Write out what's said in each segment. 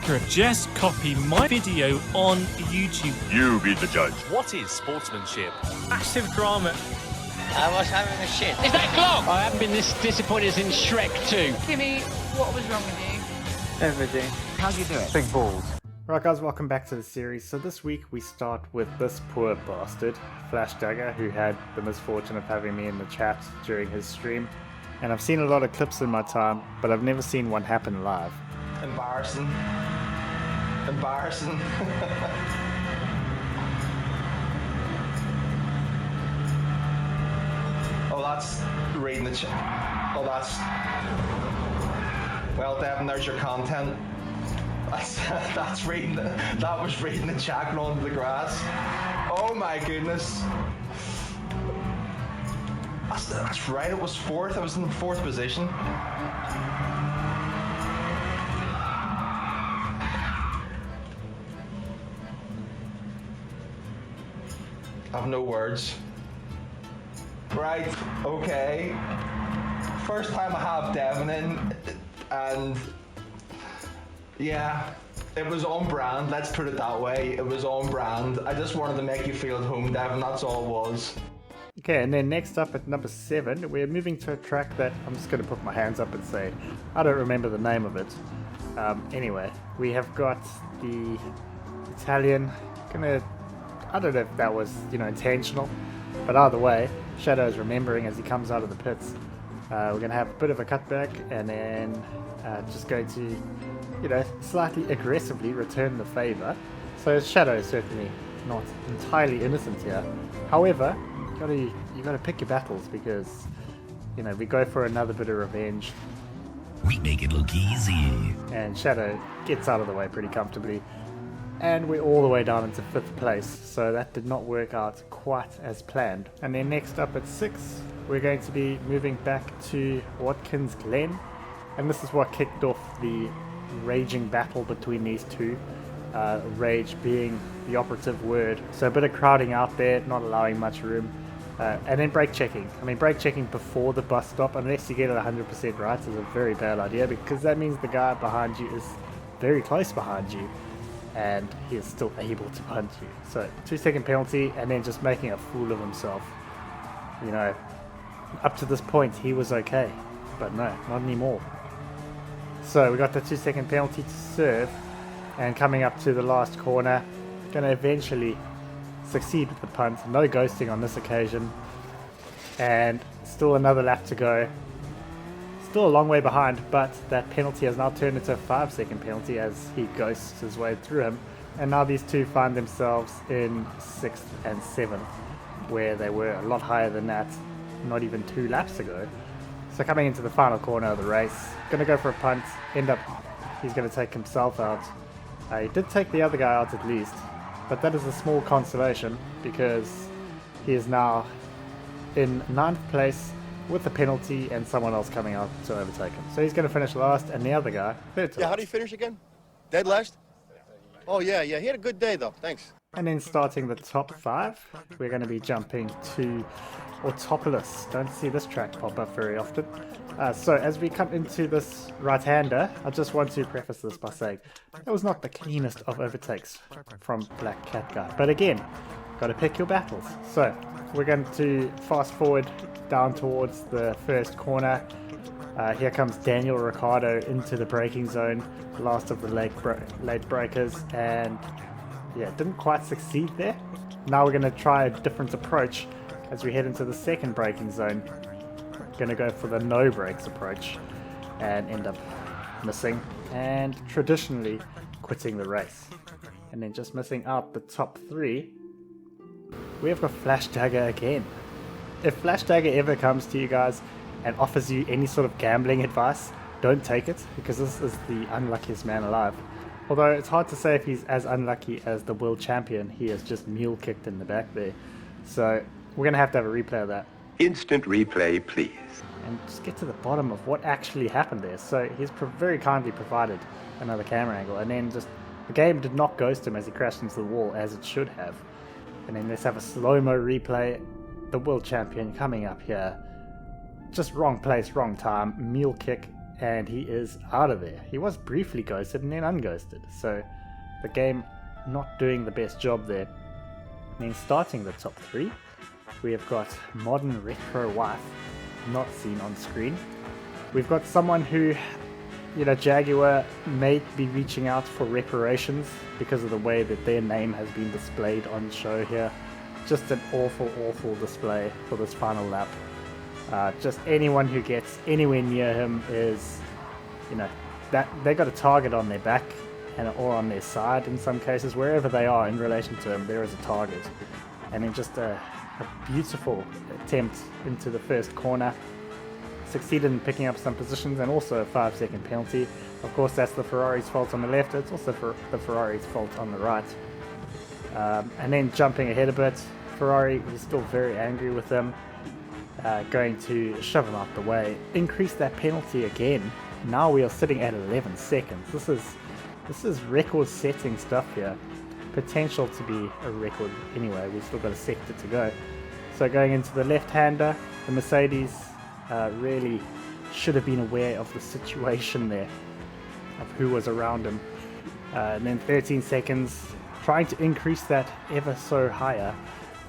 could just copy my video on YouTube. You be the judge. What is sportsmanship? Massive drama. I was having a shit. Is that clock? I haven't been this disappointed as in Shrek 2. Kimmy, what was wrong with you? Everything. How'd you do it? Big balls. Right guys, welcome back to the series. So this week we start with this poor bastard, Flash Dagger, who had the misfortune of having me in the chat during his stream. And I've seen a lot of clips in my time, but I've never seen one happen live. Embarrassing. Embarrassing. Oh, that's reading the chat. Oh, that's... Well, Devon, there's your content. That's reading the... That was reading the chat going to the grass. Oh my goodness. That's right, it was fourth. I was in the fourth position. I have no words. Right, okay. First time I have Devon in, and yeah, it was on brand, let's put it that way. It was on brand. I just wanted to make you feel at home, Devon, that's all it was. Okay, and then next up at number 7, we're moving to a track that I'm just going to put my hands up and say, I don't remember the name of it. Anyway, we have got the Italian, I don't know if that was, intentional, but either way, Shadow's remembering as he comes out of the pits. We're going to have a bit of a cutback and then just going to, slightly aggressively return the favour. So Shadow is certainly not entirely innocent here. However, you got to pick your battles because, we go for another bit of revenge. We make it look easy. And Shadow gets out of the way pretty comfortably. And we're all the way down into 5th place, so that did not work out quite as planned. And then next up at 6, we're going to be moving back to Watkins Glen. And this is what kicked off the raging battle between these two. Rage being the operative word. So a bit of crowding out there, not allowing much room. And then brake checking. Brake checking before the bus stop, unless you get it 100% right, is a very bad idea because that means the guy behind you is very close behind you. And he is still able to punch you. So 2-second penalty and then just making a fool of himself. Up to this point he was okay, but no, not anymore. So we got the 2-second penalty to serve, and coming up to the last corner, going to eventually succeed with the punt. No ghosting on this occasion, and still another lap to go. Still a long way behind, but that penalty has now turned into a 5-second penalty as he ghosts his way through him. And now these two find themselves in 6th and 7th, where they were a lot higher than that not even 2 laps ago. So coming into the final corner of the race, going to go for a punt, he's going to take himself out. He did take the other guy out at least, but that is a small consolation because he is now in 9th place with a penalty and someone else coming out to overtake him. So he's going to finish last, and the other guy, 3rd to Yeah, how do you finish again? Dead last? Oh, yeah, he had a good day, though. Thanks. And then starting the top 5, we're going to be jumping to Autopolis. Don't see this track pop up very often. So as we come into this right-hander, I just want to preface this by saying that was not the cleanest of overtakes from Black Cat Guy. But again, got to pick your battles. So we're going to fast forward down towards the first corner. Here comes Daniel Ricciardo into the braking zone, last of the late breakers, and yeah, didn't quite succeed there. Now we're going to try a different approach as we head into the second braking zone. Going to go for the no brakes approach and end up missing and traditionally quitting the race. And then just missing out the top 3, we have got Flash Dagger again. If Flash Dagger ever comes to you guys and offers you any sort of gambling advice, don't take it, because this is the unluckiest man alive. Although it's hard to say if he's as unlucky as the world champion. He has just mule kicked in the back there. So we're going to have a replay of that. Instant replay, please. And just get to the bottom of what actually happened there. So he's very kindly provided another camera angle, and then just the game did not ghost him as he crashed into the wall as it should have. And then let's have a slow-mo replay. The world champion coming up here. Just wrong place, wrong time, mule kick, and he is out of there. He was briefly ghosted and then unghosted, so the game not doing the best job there. And then starting the top 3, we have got Modern Retro Wife, not seen on screen. We've got someone who, Jaguar may be reaching out for reparations because of the way that their name has been displayed on show here. Just an awful display for this final lap. Just anyone who gets anywhere near him is, that they got a target on their back or on their side in some cases. Wherever they are in relation to him, there is a target. And then just a beautiful attempt into the first corner. Succeeded in picking up some positions and also a 5-second penalty. Of course, that's the Ferrari's fault on the left. It's also the Ferrari's fault on the right. And then jumping ahead a bit, Ferrari was still very angry with them. Going to shove him out the way. Increase that penalty again. Now we are sitting at 11 seconds. This is record-setting stuff here. Potential to be a record anyway. We've still got a sector to go. So going into the left-hander, the Mercedes really should have been aware of the situation there, of who was around him. And then 13 seconds, trying to increase that ever so higher.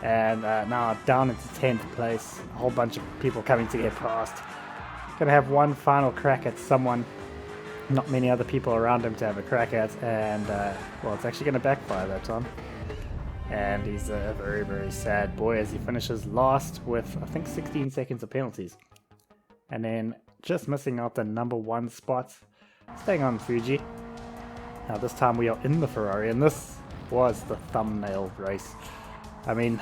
And now down into 10th place, a whole bunch of people coming to get past. Gonna have one final crack at someone, not many other people around him to have a crack at, and well, it's actually gonna backfire that time. And he's a very sad boy as he finishes last with, I think, 16 seconds of penalties. And then just missing out the number 1 spot, staying on Fuji. Now this time we are in the Ferrari, and this was the thumbnail race. I mean,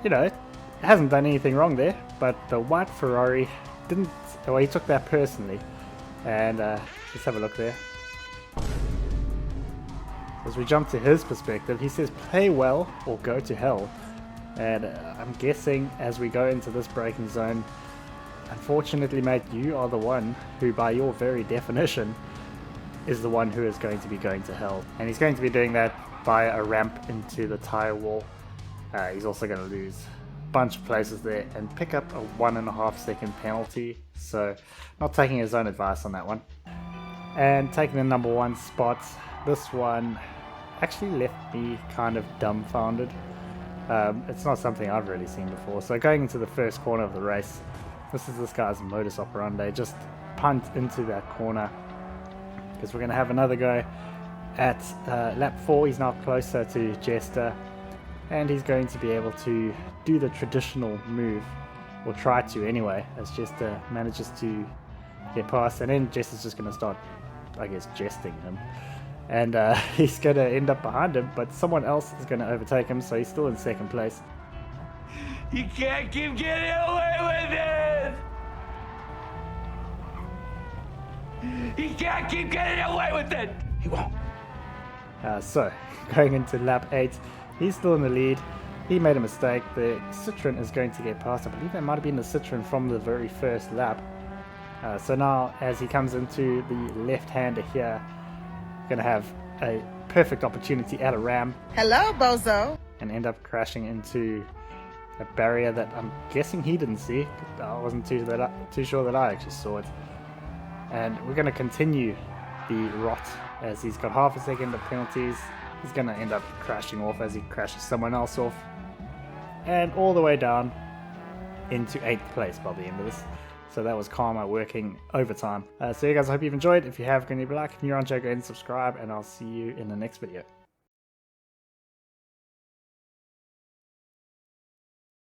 it hasn't done anything wrong there, but the white Ferrari didn't, well, he took that personally. And let's have a look there. As we jump to his perspective, he says play well or go to hell. And I'm guessing as we go into this braking zone, unfortunately, mate, you are the one who, by your very definition, is the one who is going to be going to hell. And he's going to be doing that via a ramp into the tyre wall. He's also going to lose a bunch of places there and pick up a 1.5-second penalty. So not taking his own advice on that one. And taking the number 1 spot, this one actually left me kind of dumbfounded. It's not something I've really seen before. So going into the first corner of the race, this is this guy's modus operandi. Just punt into that corner, because we're going to have another go at lap 4. He's now closer to Jester, and he's going to be able to do the traditional move, or try to anyway, as Jester manages to get past, and then Jester's just going to start, I guess, jesting him. And he's going to end up behind him, but someone else is going to overtake him, so he's still in second place. You can't keep getting away with it! He can't keep getting away with it! He won't. So, going into lap 8, he's still in the lead. He made a mistake. The Citroen is going to get past. I believe that might have been the Citroen from the very first lap. So now, as he comes into the left-hander here, going to have a perfect opportunity at a ram. Hello, bozo. And end up crashing into a barrier that I'm guessing he didn't see. I wasn't too sure that I actually saw it. And we're going to continue the rot as he's got half a second of penalties. He's going to end up crashing off as he crashes someone else off. And all the way down into 8th place by the end of this. So that was karma working overtime. So you guys, I hope you've enjoyed. If you have, go and leave a like. If you're on, go ahead and subscribe, and I'll see you in the next video.